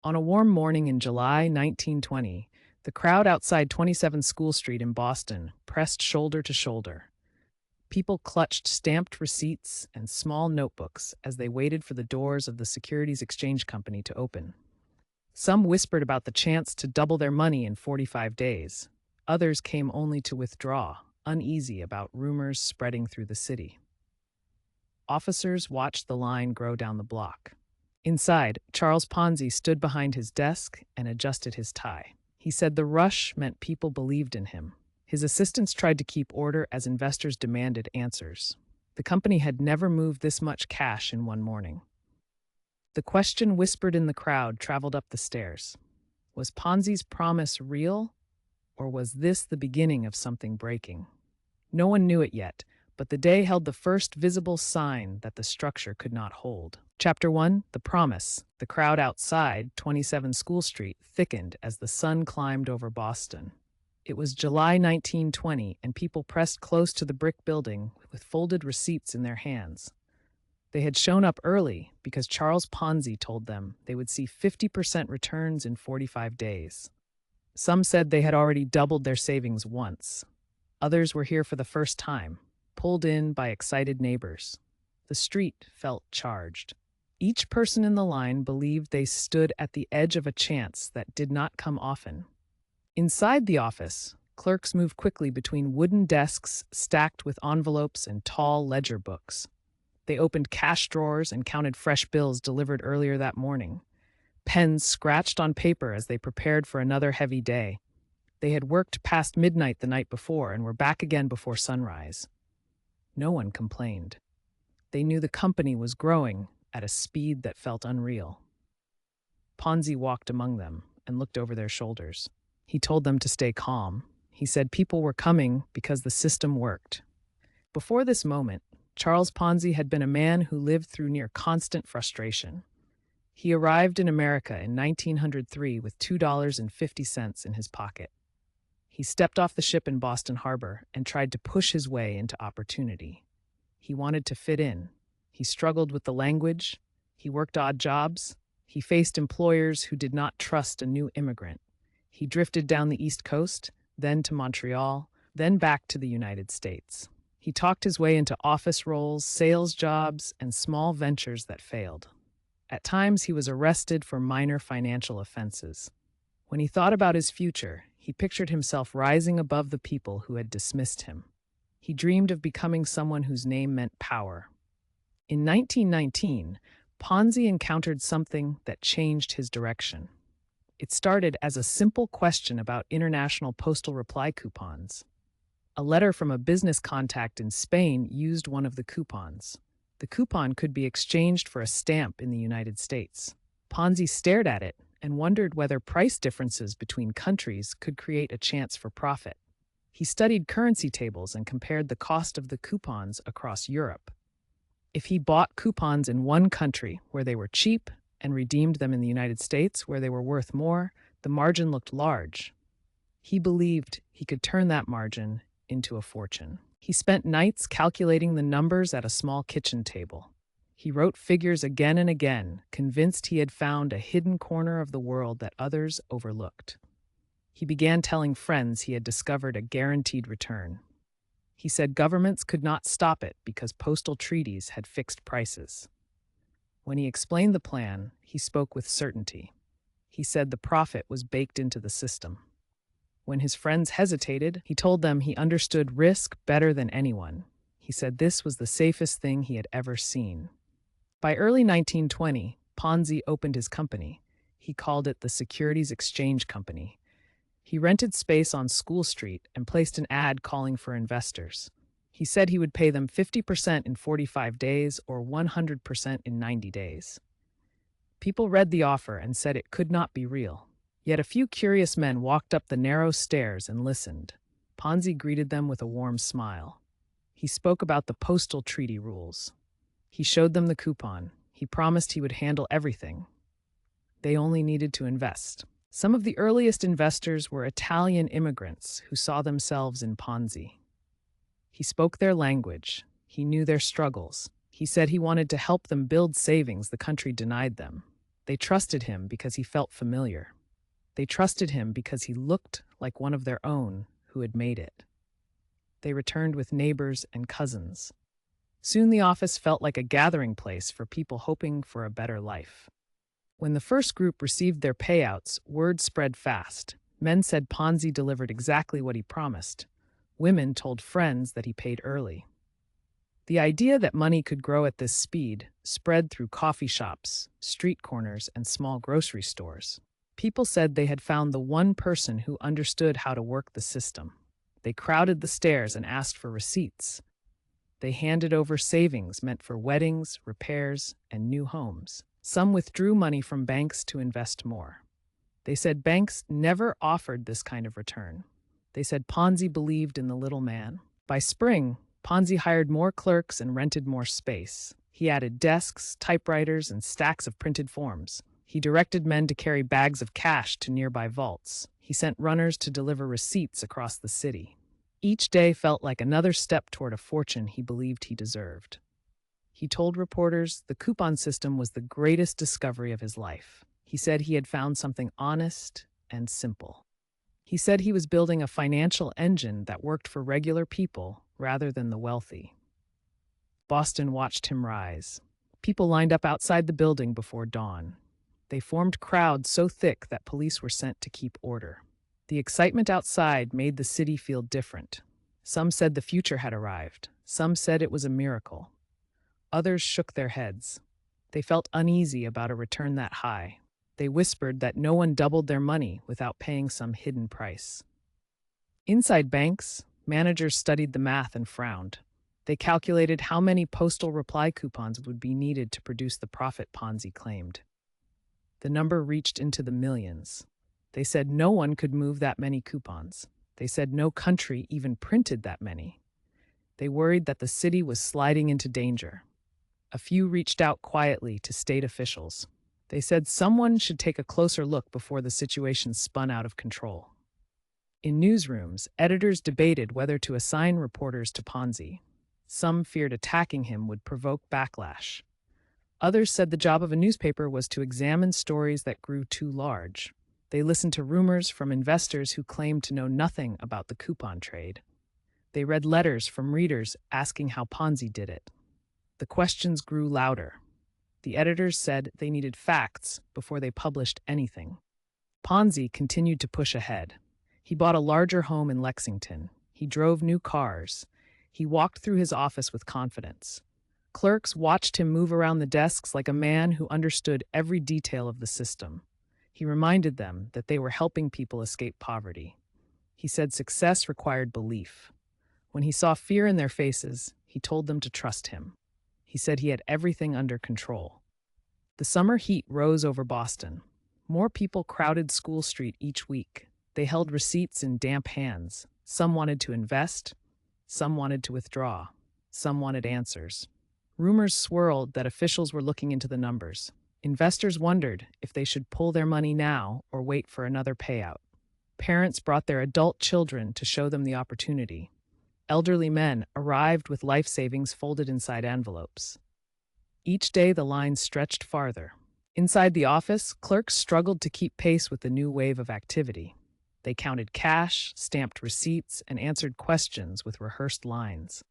On a warm morning in July 1920, the crowd outside 27 School Street in Boston pressed shoulder to shoulder. People clutched stamped receipts and small notebooks as they waited for the doors of the Securities Exchange Company to open. Some whispered about the chance to double their money in 45 days. Others came only to withdraw, uneasy about rumors spreading through the city. Officers watched the line grow down the block. Inside, Charles Ponzi stood behind his desk and adjusted his tie. He said the rush meant people believed in him. His assistants tried to keep order as investors demanded answers. The company had never moved this much cash in one morning. The question whispered in the crowd traveled up the stairs. Was Ponzi's promise real, or was this the beginning of something breaking? No one knew it yet, but the day held the first visible sign that the structure could not hold. Chapter 1, The Promise. The crowd outside 27 School Street thickened as the sun climbed over Boston. It was July 1920, and people pressed close to the brick building with folded receipts in their hands. They had shown up early because Charles Ponzi told them they would see 50% returns in 45 days. Some said they had already doubled their savings once. Others were here for the first time, pulled in by excited neighbors. The street felt charged. Each person in the line believed they stood at the edge of a chance that did not come often. Inside the office, clerks moved quickly between wooden desks stacked with envelopes and tall ledger books. They opened cash drawers and counted fresh bills delivered earlier that morning. Pens scratched on paper as they prepared for another heavy day. They had worked past midnight the night before and were back again before sunrise. No one complained. They knew the company was growing at a speed that felt unreal. Ponzi walked among them and looked over their shoulders. He told them to stay calm. He said people were coming because the system worked. Before this moment, Charles Ponzi had been a man who lived through near constant frustration. He arrived in America in 1903 with $2.50 in his pocket. He stepped off the ship in Boston Harbor and tried to push his way into opportunity. He wanted to fit in. He struggled with the language. He worked odd jobs. He faced employers who did not trust a new immigrant. He drifted down the East Coast, then to Montreal, then back to the United States. He talked his way into office roles, sales jobs, and small ventures that failed. At times, he was arrested for minor financial offenses. When he thought about his future, he pictured himself rising above the people who had dismissed him. He dreamed of becoming someone whose name meant power. In 1919, Ponzi encountered something that changed his direction. It started as a simple question about international postal reply coupons. A letter from a business contact in Spain used one of the coupons. The coupon could be exchanged for a stamp in the United States. Ponzi stared at it and wondered whether price differences between countries could create a chance for profit. He studied currency tables and compared the cost of the coupons across Europe. If he bought coupons in one country where they were cheap and redeemed them in the United States where they were worth more, the margin looked large. He believed he could turn that margin into a fortune. He spent nights calculating the numbers at a small kitchen table. He wrote figures again and again, convinced he had found a hidden corner of the world that others overlooked. He began telling friends he had discovered a guaranteed return. He said governments could not stop it because postal treaties had fixed prices. When he explained the plan, he spoke with certainty. He said the profit was baked into the system. When his friends hesitated, he told them he understood risk better than anyone. He said this was the safest thing he had ever seen. By early 1920, Ponzi opened his company. He called it the Securities Exchange Company. He rented space on School Street and placed an ad calling for investors. He said he would pay them 50% in 45 days or 100% in 90 days. People read the offer and said it could not be real. Yet a few curious men walked up the narrow stairs and listened. Ponzi greeted them with a warm smile. He spoke about the postal treaty rules. He showed them the coupon. He promised he would handle everything. They only needed to invest. Some of the earliest investors were Italian immigrants who saw themselves in Ponzi. He spoke their language. He knew their struggles. He said he wanted to help them build savings the country denied them. They trusted him because he felt familiar. They trusted him because he looked like one of their own who had made it. They returned with neighbors and cousins. Soon the office felt like a gathering place for people hoping for a better life. When the first group received their payouts, word spread fast. Men said Ponzi delivered exactly what he promised. Women told friends that he paid early. The idea that money could grow at this speed spread through coffee shops, street corners, and small grocery stores. People said they had found the one person who understood how to work the system. They crowded the stairs and asked for receipts. They handed over savings meant for weddings, repairs, and new homes. Some withdrew money from banks to invest more. They said banks never offered this kind of return. They said Ponzi believed in the little man. By spring, Ponzi hired more clerks and rented more space. He added desks, typewriters, and stacks of printed forms. He directed men to carry bags of cash to nearby vaults. He sent runners to deliver receipts across the city. Each day felt like another step toward a fortune he believed he deserved. He told reporters the coupon system was the greatest discovery of his life. He said he had found something honest and simple. He said he was building a financial engine that worked for regular people rather than the wealthy. Boston watched him rise. People lined up outside the building before dawn. They formed crowds so thick that police were sent to keep order. The excitement outside made the city feel different. Some said the future had arrived. Some said it was a miracle. Others shook their heads. They felt uneasy about a return that high. They whispered that no one doubled their money without paying some hidden price. Inside banks, managers studied the math and frowned. They calculated how many postal reply coupons would be needed to produce the profit Ponzi claimed. The number reached into the millions. They said no one could move that many coupons. They said no country even printed that many. They worried that the city was sliding into danger. A few reached out quietly to state officials. They said someone should take a closer look before the situation spun out of control. In newsrooms, editors debated whether to assign reporters to Ponzi. Some feared attacking him would provoke backlash. Others said the job of a newspaper was to examine stories that grew too large. They listened to rumors from investors who claimed to know nothing about the coupon trade. They read letters from readers asking how Ponzi did it. The questions grew louder. The editors said they needed facts before they published anything. Ponzi continued to push ahead. He bought a larger home in Lexington. He drove new cars. He walked through his office with confidence. Clerks watched him move around the desks like a man who understood every detail of the system. He reminded them that they were helping people escape poverty. He said success required belief. When he saw fear in their faces, he told them to trust him. He said he had everything under control. The summer heat rose over Boston. More people crowded School Street each week. They held receipts in damp hands. Some wanted to invest. Some wanted to withdraw. Some wanted answers. Rumors swirled that officials were looking into the numbers. Investors wondered if they should pull their money now or wait for another payout. Parents brought their adult children to show them the opportunity. Elderly men arrived with life savings folded inside envelopes. Each day the line stretched farther. Inside the office, clerks struggled to keep pace with the new wave of activity. They counted cash, stamped receipts, and answered questions with rehearsed lines.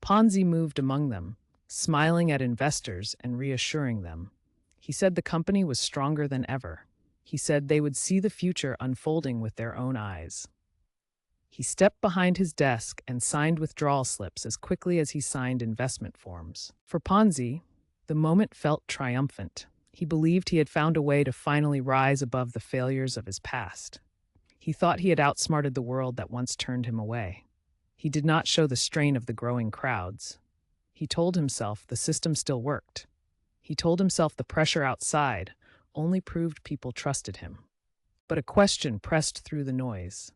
Ponzi moved among them, smiling at investors and reassuring them. He said the company was stronger than ever. He said they would see the future unfolding with their own eyes. He stepped behind his desk and signed withdrawal slips as quickly as he signed investment forms. For Ponzi, the moment felt triumphant. He believed he had found a way to finally rise above the failures of his past. He thought he had outsmarted the world that once turned him away. He did not show the strain of the growing crowds. He told himself the system still worked. He told himself the pressure outside only proved people trusted him. But a question pressed through the noise.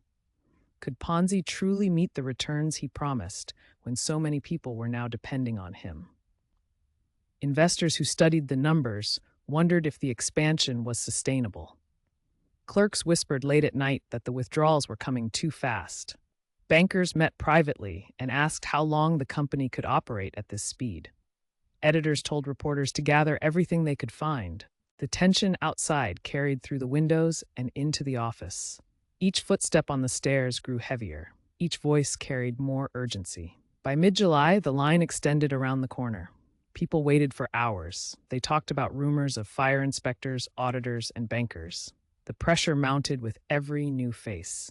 Could Ponzi truly meet the returns he promised when so many people were now depending on him? Investors who studied the numbers wondered if the expansion was sustainable. Clerks whispered late at night that the withdrawals were coming too fast. Bankers met privately and asked how long the company could operate at this speed. Editors told reporters to gather everything they could find. The tension outside carried through the windows and into the office. Each footstep on the stairs grew heavier. Each voice carried more urgency. By mid-July, the line extended around the corner. People waited for hours. They talked about rumors of fire inspectors, auditors, and bankers. The pressure mounted with every new face.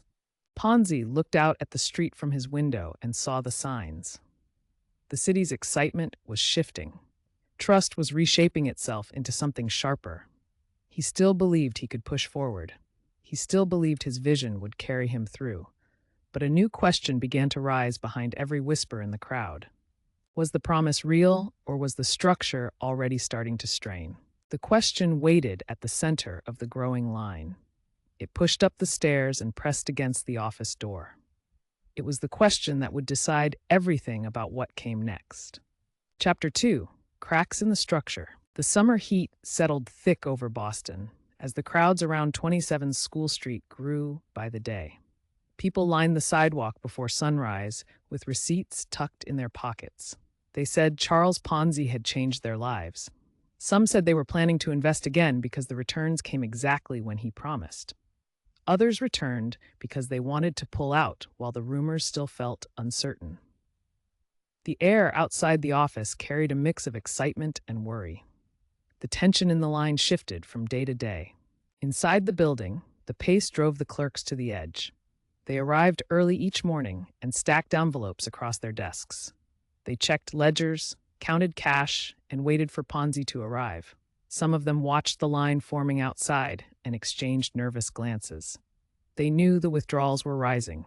Ponzi looked out at the street from his window and saw the signs. The city's excitement was shifting. Trust was reshaping itself into something sharper. He still believed he could push forward. He still believed his vision would carry him through. But a new question began to rise behind every whisper in the crowd. Was the promise real, or was the structure already starting to strain? The question waited at the center of the growing line. It pushed up the stairs and pressed against the office door. It was the question that would decide everything about what came next. Chapter 2: Cracks in the Structure. The summer heat settled thick over Boston as the crowds around 27 School Street grew by the day. People lined the sidewalk before sunrise with receipts tucked in their pockets. They said Charles Ponzi had changed their lives. Some said they were planning to invest again because the returns came exactly when he promised. Others returned because they wanted to pull out while the rumors still felt uncertain. The air outside the office carried a mix of excitement and worry. The tension in the line shifted from day to day. Inside the building, the pace drove the clerks to the edge. They arrived early each morning and stacked envelopes across their desks. They checked ledgers, counted cash, and waited for Ponzi to arrive. Some of them watched the line forming outside and exchanged nervous glances. They knew the withdrawals were rising.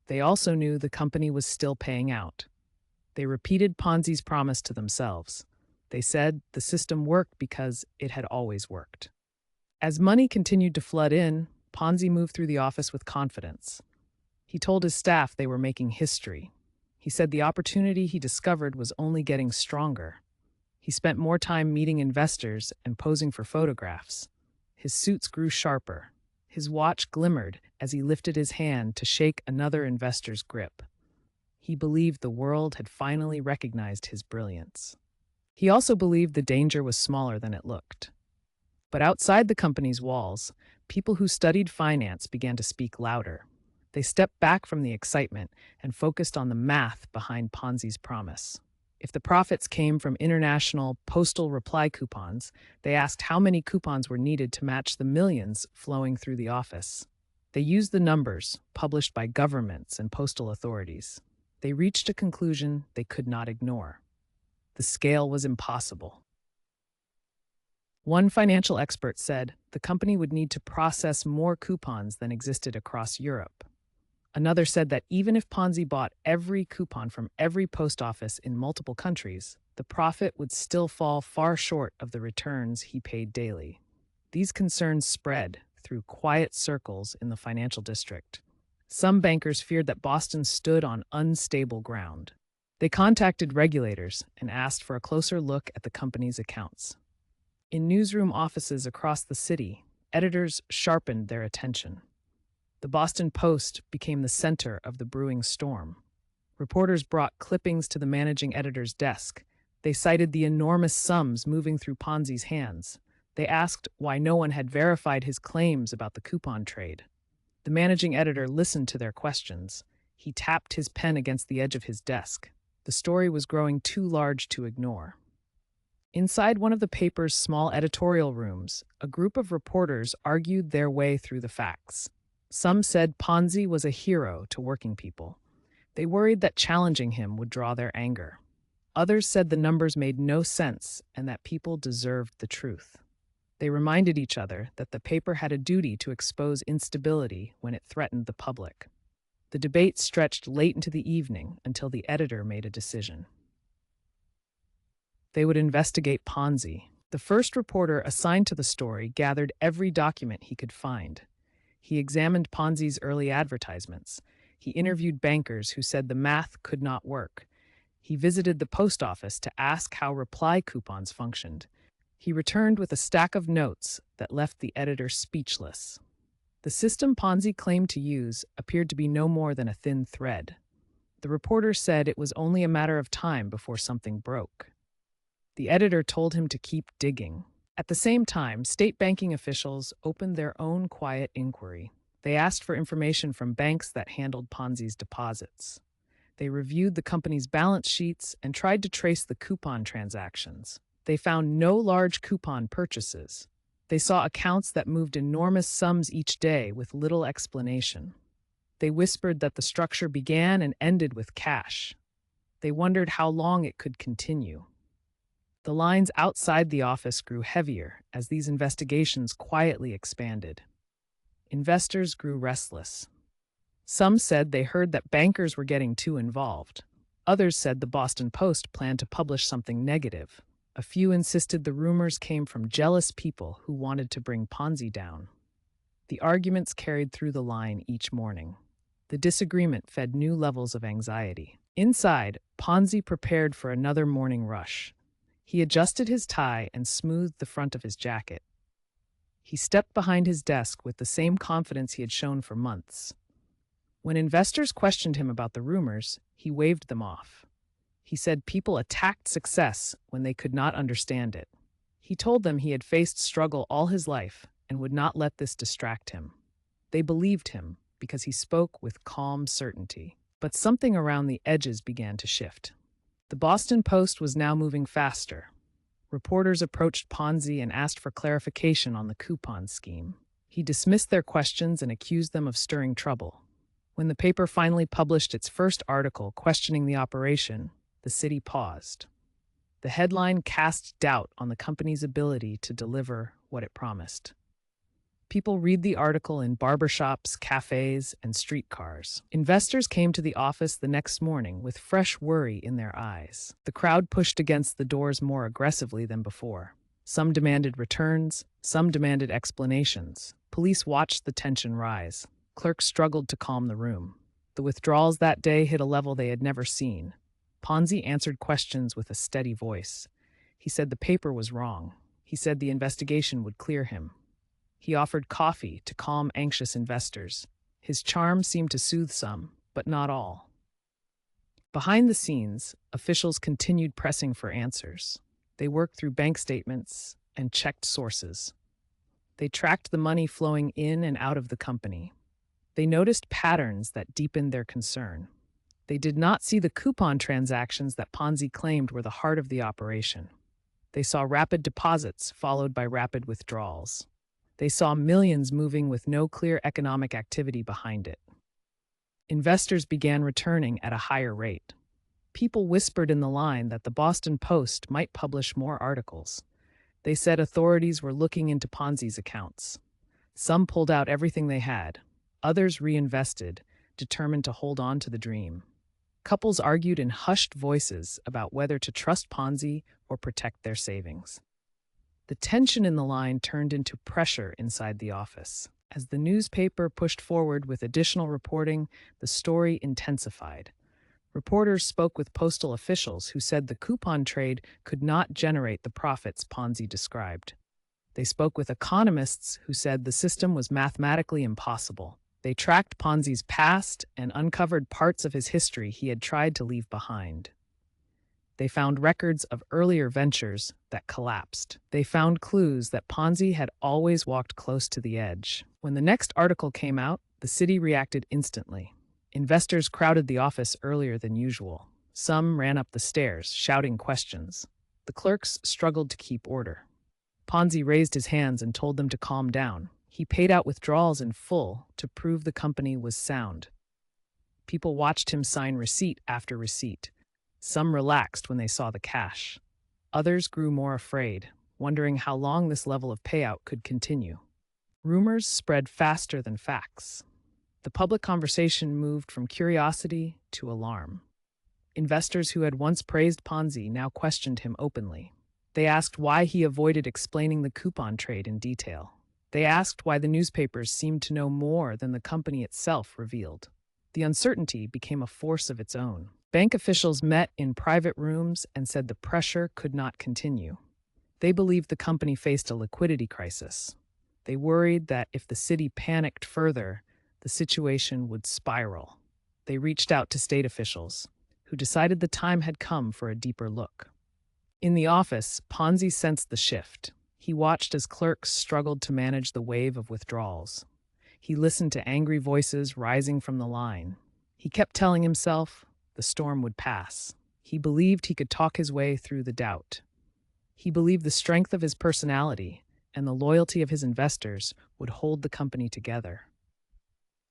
They also knew the company was still paying out. They repeated Ponzi's promise to themselves. They said the system worked because it had always worked. As money continued to flood in, Ponzi moved through the office with confidence. He told his staff they were making history. He said the opportunity he discovered was only getting stronger. He spent more time meeting investors and posing for photographs. His suits grew sharper. His watch glimmered as he lifted his hand to shake another investor's grip. He believed the world had finally recognized his brilliance. He also believed the danger was smaller than it looked. But outside the company's walls, people who studied finance began to speak louder. They stepped back from the excitement and focused on the math behind Ponzi's promise. If the profits came from international postal reply coupons, they asked how many coupons were needed to match the millions flowing through the office. They used the numbers published by governments and postal authorities. They reached a conclusion they could not ignore. The scale was impossible. One financial expert said the company would need to process more coupons than existed across Europe. Another said that even if Ponzi bought every coupon from every post office in multiple countries, the profit would still fall far short of the returns he paid daily. These concerns spread through quiet circles in the financial district. Some bankers feared that Boston stood on unstable ground. They contacted regulators and asked for a closer look at the company's accounts. In newsroom offices across the city, editors sharpened their attention. The Boston Post became the center of the brewing storm. Reporters brought clippings to the managing editor's desk. They cited the enormous sums moving through Ponzi's hands. They asked why no one had verified his claims about the coupon trade. The managing editor listened to their questions. He tapped his pen against the edge of his desk. The story was growing too large to ignore. Inside one of the paper's small editorial rooms, a group of reporters argued their way through the facts. Some said Ponzi was a hero to working people. They worried that challenging him would draw their anger. Others said the numbers made no sense and that people deserved the truth. They reminded each other that the paper had a duty to expose instability when it threatened the public. The debate stretched late into the evening until the editor made a decision. They would investigate Ponzi. The first reporter assigned to the story gathered every document he could find. He examined Ponzi's early advertisements. He interviewed bankers who said the math could not work. He visited the post office to ask how reply coupons functioned. He returned with a stack of notes that left the editor speechless. The system Ponzi claimed to use appeared to be no more than a thin thread. The reporter said it was only a matter of time before something broke. The editor told him to keep digging. At the same time, state banking officials opened their own quiet inquiry. They asked for information from banks that handled Ponzi's deposits. They reviewed the company's balance sheets and tried to trace the coupon transactions. They found no large coupon purchases. They saw accounts that moved enormous sums each day with little explanation. They whispered that the structure began and ended with cash. They wondered how long it could continue. The lines outside the office grew heavier as these investigations quietly expanded. Investors grew restless. Some said they heard that bankers were getting too involved. Others said the Boston Post planned to publish something negative. A few insisted the rumors came from jealous people who wanted to bring Ponzi down. The arguments carried through the line each morning. The disagreement fed new levels of anxiety. Inside, Ponzi prepared for another morning rush. He adjusted his tie and smoothed the front of his jacket. He stepped behind his desk with the same confidence he had shown for months. When investors questioned him about the rumors, he waved them off. He said people attacked success when they could not understand it. He told them he had faced struggle all his life and would not let this distract him. They believed him because he spoke with calm certainty. But something around the edges began to shift. The Boston Post was now moving faster. Reporters approached Ponzi and asked for clarification on the coupon scheme. He dismissed their questions and accused them of stirring trouble. When the paper finally published its first article questioning the operation, the city paused. The headline cast doubt on the company's ability to deliver what it promised. People read the article in barbershops, cafes, and streetcars. Investors came to the office the next morning with fresh worry in their eyes. The crowd pushed against the doors more aggressively than before. Some demanded returns, some demanded explanations. Police watched the tension rise. Clerks struggled to calm the room. The withdrawals that day hit a level they had never seen. Ponzi answered questions with a steady voice. He said the paper was wrong. He said the investigation would clear him. He offered coffee to calm anxious investors. His charm seemed to soothe some, but not all. Behind the scenes, officials continued pressing for answers. They worked through bank statements and checked sources. They tracked the money flowing in and out of the company. They noticed patterns that deepened their concern. They did not see the coupon transactions that Ponzi claimed were the heart of the operation. They saw rapid deposits followed by rapid withdrawals. They saw millions moving with no clear economic activity behind it. Investors began returning at a higher rate. People whispered in the line that the Boston Post might publish more articles. They said authorities were looking into Ponzi's accounts. Some pulled out everything they had. Others reinvested, determined to hold on to the dream. Couples argued in hushed voices about whether to trust Ponzi or protect their savings. The tension in the line turned into pressure inside the office. As the newspaper pushed forward with additional reporting, the story intensified. Reporters spoke with postal officials who said the coupon trade could not generate the profits Ponzi described. They spoke with economists who said the system was mathematically impossible. They tracked Ponzi's past and uncovered parts of his history he had tried to leave behind. They found records of earlier ventures that collapsed. They found clues that Ponzi had always walked close to the edge. When the next article came out, the city reacted instantly. Investors crowded the office earlier than usual. Some ran up the stairs, shouting questions. The clerks struggled to keep order. Ponzi raised his hands and told them to calm down. He paid out withdrawals in full to prove the company was sound. People watched him sign receipt after receipt. Some relaxed when they saw the cash. Others grew more afraid, wondering how long this level of payout could continue. Rumors spread faster than facts. The public conversation moved from curiosity to alarm. Investors who had once praised Ponzi now questioned him openly. They asked why he avoided explaining the coupon trade in detail. They asked why the newspapers seemed to know more than the company itself revealed. The uncertainty became a force of its own. Bank officials met in private rooms and said the pressure could not continue. They believed the company faced a liquidity crisis. They worried that if the city panicked further, the situation would spiral. They reached out to state officials, who decided the time had come for a deeper look. In the office, Ponzi sensed the shift. He watched as clerks struggled to manage the wave of withdrawals. He listened to angry voices rising from the line. He kept telling himself the storm would pass. He believed he could talk his way through the doubt. He believed the strength of his personality and the loyalty of his investors would hold the company together.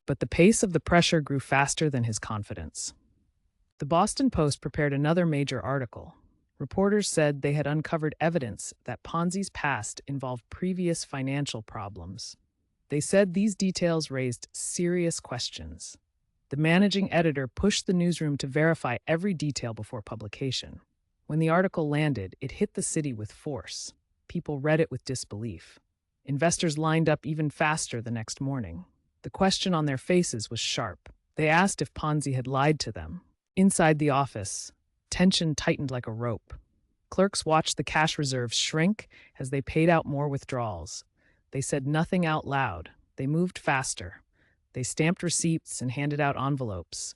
But the pace of the pressure grew faster than his confidence. The Boston Post prepared another major article. Reporters said they had uncovered evidence that Ponzi's past involved previous financial problems. They said these details raised serious questions. The managing editor pushed the newsroom to verify every detail before publication. When the article landed, it hit the city with force. People read it with disbelief. Investors lined up even faster the next morning. The question on their faces was sharp. They asked if Ponzi had lied to them. Inside the office, tension tightened like a rope. Clerks watched the cash reserves shrink as they paid out more withdrawals. They said nothing out loud. They moved faster. They stamped receipts and handed out envelopes.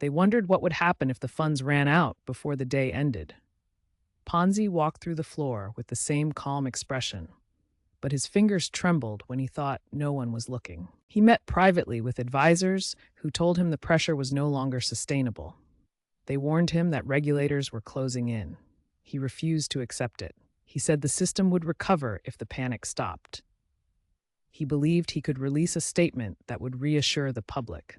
They wondered what would happen if the funds ran out before the day ended. Ponzi walked through the floor with the same calm expression, but his fingers trembled when he thought no one was looking. He met privately with advisors who told him the pressure was no longer sustainable. They warned him that regulators were closing in. He refused to accept it. He said the system would recover if the panic stopped. He believed he could release a statement that would reassure the public.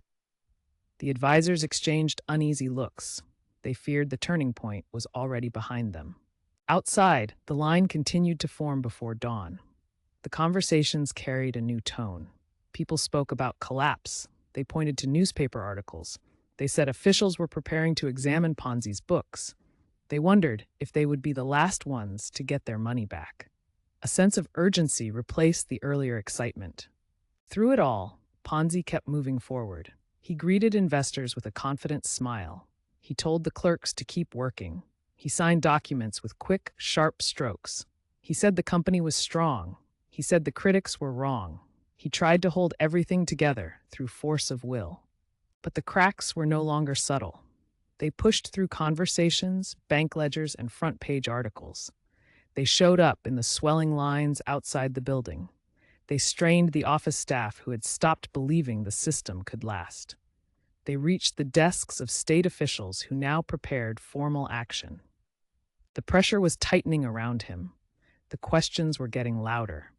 The advisors exchanged uneasy looks. They feared the turning point was already behind them. Outside, the line continued to form before dawn. The conversations carried a new tone. People spoke about collapse. They pointed to newspaper articles. They said officials were preparing to examine Ponzi's books. They wondered if they would be the last ones to get their money back. A sense of urgency replaced the earlier excitement. Through it all, Ponzi kept moving forward. He greeted investors with a confident smile. He told the clerks to keep working. He signed documents with quick, sharp strokes. He said the company was strong. He said the critics were wrong. He tried to hold everything together through force of will. But the cracks were no longer subtle. They pushed through conversations, bank ledgers, and front-page articles. They showed up in the swelling lines outside the building. They strained the office staff who had stopped believing the system could last. They reached the desks of state officials who now prepared formal action. The pressure was tightening around him. The questions were getting louder.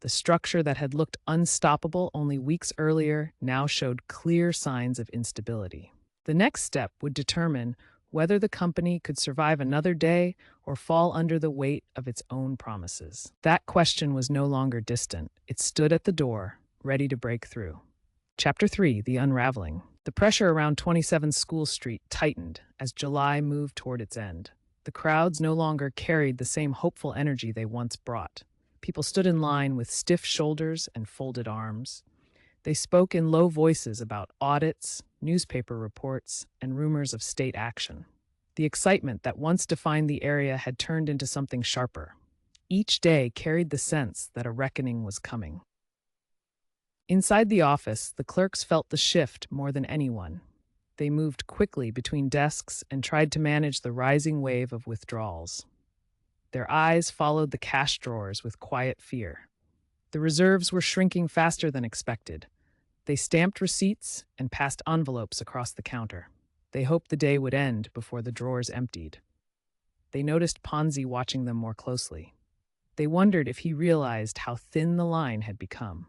The structure that had looked unstoppable only weeks earlier now showed clear signs of instability. The next step would determine whether the company could survive another day or fall under the weight of its own promises. That question was no longer distant. It stood at the door, ready to break through. Chapter 3: The Unraveling. The pressure around 27 School Street tightened as July moved toward its end. The crowds no longer carried the same hopeful energy they once brought. People stood in line with stiff shoulders and folded arms. They spoke in low voices about audits, newspaper reports, and rumors of state action. The excitement that once defined the area had turned into something sharper. Each day carried the sense that a reckoning was coming. Inside the office, the clerks felt the shift more than anyone. They moved quickly between desks and tried to manage the rising wave of withdrawals. Their eyes followed the cash drawers with quiet fear. The reserves were shrinking faster than expected. They stamped receipts and passed envelopes across the counter. They hoped the day would end before the drawers emptied. They noticed Ponzi watching them more closely. They wondered if he realized how thin the line had become.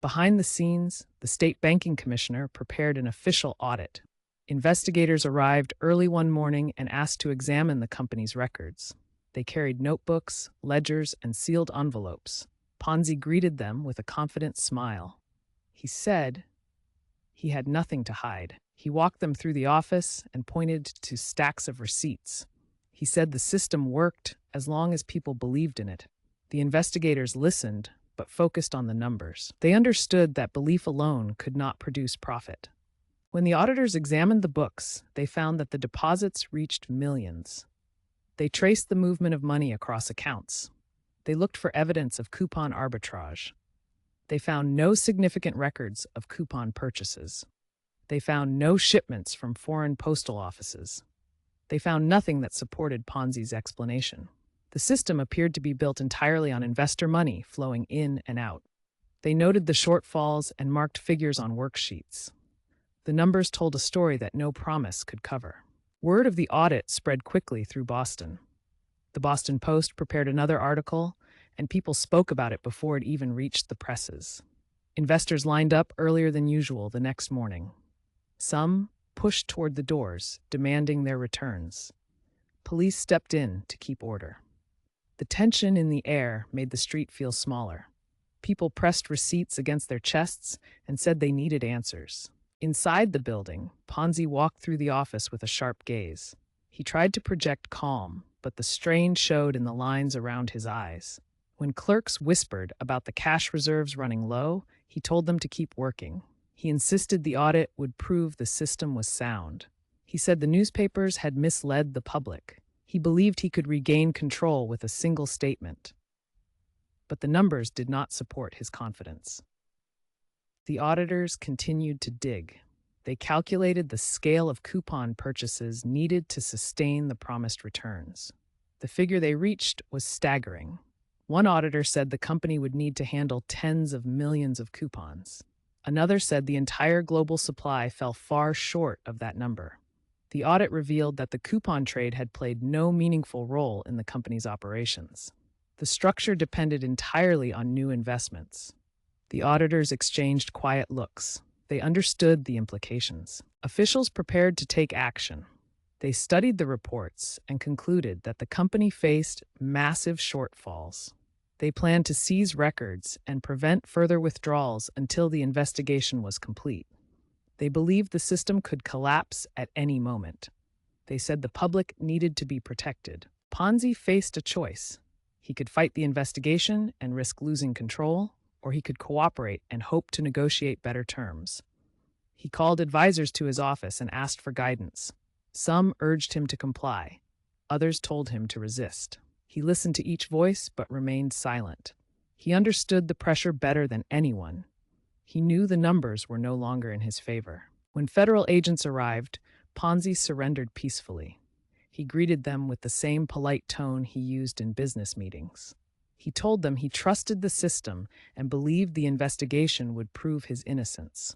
Behind the scenes, the state banking commissioner prepared an official audit. Investigators arrived early one morning and asked to examine the company's records. They carried notebooks, ledgers, and sealed envelopes. Ponzi greeted them with a confident smile. He said he had nothing to hide. He walked them through the office and pointed to stacks of receipts. He said the system worked as long as people believed in it. The investigators listened, but focused on the numbers. They understood that belief alone could not produce profit. When the auditors examined the books, they found that the deposits reached millions. They traced the movement of money across accounts. They looked for evidence of coupon arbitrage. They found no significant records of coupon purchases. They found no shipments from foreign postal offices. They found nothing that supported Ponzi's explanation. The system appeared to be built entirely on investor money flowing in and out. They noted the shortfalls and marked figures on worksheets. The numbers told a story that no promise could cover. Word of the audit spread quickly through Boston. The Boston Post prepared another article, and people spoke about it before it even reached the presses. Investors lined up earlier than usual the next morning. Some pushed toward the doors, demanding their returns. Police stepped in to keep order. The tension in the air made the street feel smaller. People pressed receipts against their chests and said they needed answers. Inside the building, Ponzi walked through the office with a sharp gaze. He tried to project calm, but the strain showed in the lines around his eyes. When clerks whispered about the cash reserves running low, he told them to keep working. He insisted the audit would prove the system was sound. He said the newspapers had misled the public. He believed he could regain control with a single statement. But the numbers did not support his confidence. The auditors continued to dig. They calculated the scale of coupon purchases needed to sustain the promised returns. The figure they reached was staggering. One auditor said the company would need to handle tens of millions of coupons. Another said the entire global supply fell far short of that number. The audit revealed that the coupon trade had played no meaningful role in the company's operations. The structure depended entirely on new investments. The auditors exchanged quiet looks. They understood the implications. Officials prepared to take action. They studied the reports and concluded that the company faced massive shortfalls. They planned to seize records and prevent further withdrawals until the investigation was complete. They believed the system could collapse at any moment. They said the public needed to be protected. Ponzi faced a choice. He could fight the investigation and risk losing control, or he could cooperate and hope to negotiate better terms. He called advisors to his office and asked for guidance. Some urged him to comply. Others told him to resist. He listened to each voice but remained silent. He understood the pressure better than anyone. He knew the numbers were no longer in his favor. When federal agents arrived, Ponzi surrendered peacefully. He greeted them with the same polite tone he used in business meetings. He told them he trusted the system and believed the investigation would prove his innocence.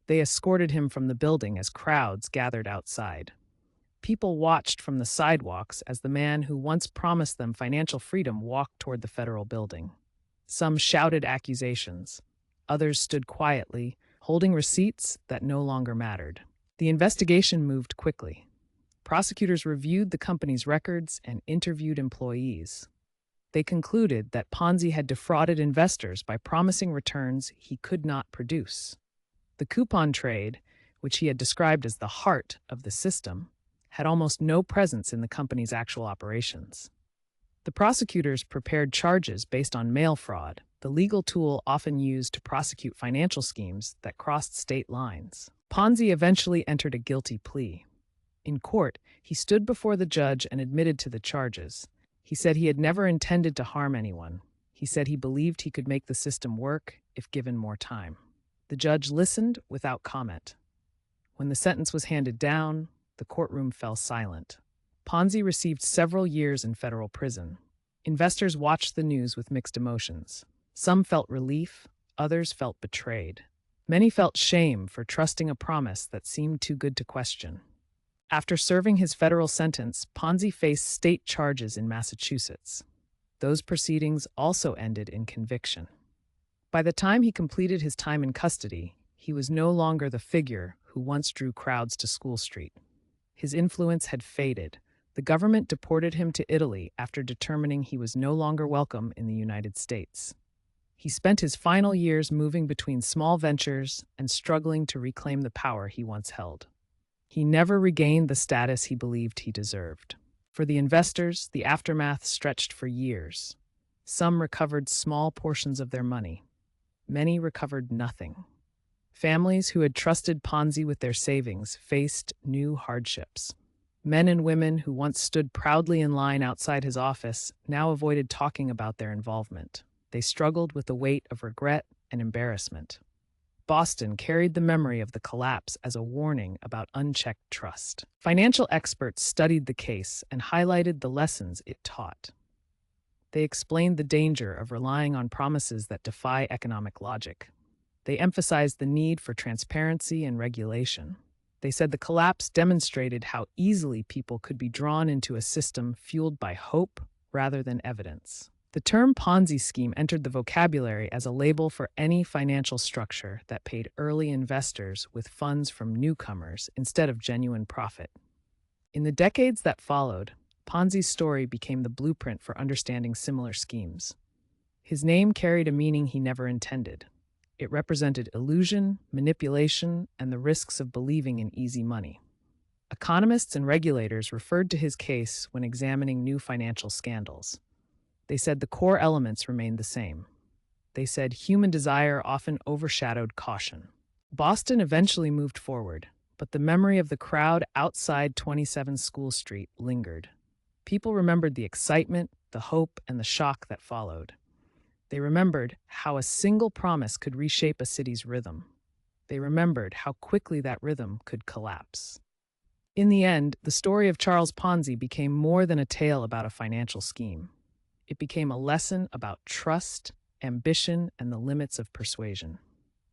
They escorted him from the building as crowds gathered outside. People watched from the sidewalks as the man who once promised them financial freedom walked toward the federal building. Some shouted accusations. Others stood quietly, holding receipts that no longer mattered. The investigation moved quickly. Prosecutors reviewed the company's records and interviewed employees. They concluded that Ponzi had defrauded investors by promising returns he could not produce. The coupon trade, which he had described as the heart of the system, had almost no presence in the company's actual operations. The prosecutors prepared charges based on mail fraud, the legal tool often used to prosecute financial schemes that crossed state lines. Ponzi eventually entered a guilty plea. In court, he stood before the judge and admitted to the charges. He said he had never intended to harm anyone. He said he believed he could make the system work if given more time. The judge listened without comment. When the sentence was handed down, the courtroom fell silent. Ponzi received several years in federal prison. Investors watched the news with mixed emotions. Some felt relief, others felt betrayed. Many felt shame for trusting a promise that seemed too good to question. After serving his federal sentence, Ponzi faced state charges in Massachusetts. Those proceedings also ended in conviction. By the time he completed his time in custody, he was no longer the figure who once drew crowds to School Street. His influence had faded. The government deported him to Italy after determining he was no longer welcome in the United States. He spent his final years moving between small ventures and struggling to reclaim the power he once held. He never regained the status he believed he deserved. For the investors, the aftermath stretched for years. Some recovered small portions of their money. Many recovered nothing. Families who had trusted Ponzi with their savings faced new hardships. Men and women who once stood proudly in line outside his office now avoided talking about their involvement. They struggled with the weight of regret and embarrassment. Boston carried the memory of the collapse as a warning about unchecked trust. Financial experts studied the case and highlighted the lessons it taught. They explained the danger of relying on promises that defy economic logic. They emphasized the need for transparency and regulation. They said the collapse demonstrated how easily people could be drawn into a system fueled by hope rather than evidence. The term Ponzi scheme entered the vocabulary as a label for any financial structure that paid early investors with funds from newcomers instead of genuine profit. In the decades that followed, Ponzi's story became the blueprint for understanding similar schemes. His name carried a meaning he never intended. It represented illusion, manipulation, and the risks of believing in easy money. Economists and regulators referred to his case when examining new financial scandals. They said the core elements remained the same. They said human desire often overshadowed caution. Boston eventually moved forward, but the memory of the crowd outside 27 School Street lingered. People remembered the excitement, the hope, and the shock that followed. They remembered how a single promise could reshape a city's rhythm. They remembered how quickly that rhythm could collapse. In the end, the story of Charles Ponzi became more than a tale about a financial scheme. It became a lesson about trust, ambition, and the limits of persuasion.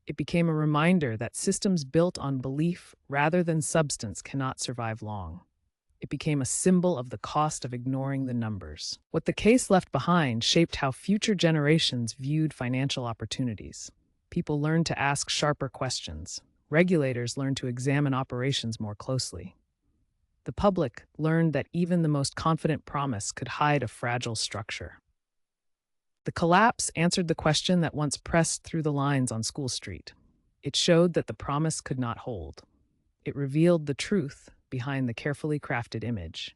It became a reminder that systems built on belief rather than substance cannot survive long. It became a symbol of the cost of ignoring the numbers. What the case left behind shaped how future generations viewed financial opportunities. People learned to ask sharper questions. Regulators learned to examine operations more closely. The public learned that even the most confident promise could hide a fragile structure. The collapse answered the question that once pressed through the lines on School Street. It showed that the promise could not hold. It revealed the truth behind the carefully crafted image.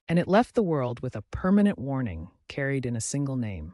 And it left the world with a permanent warning carried in a single name: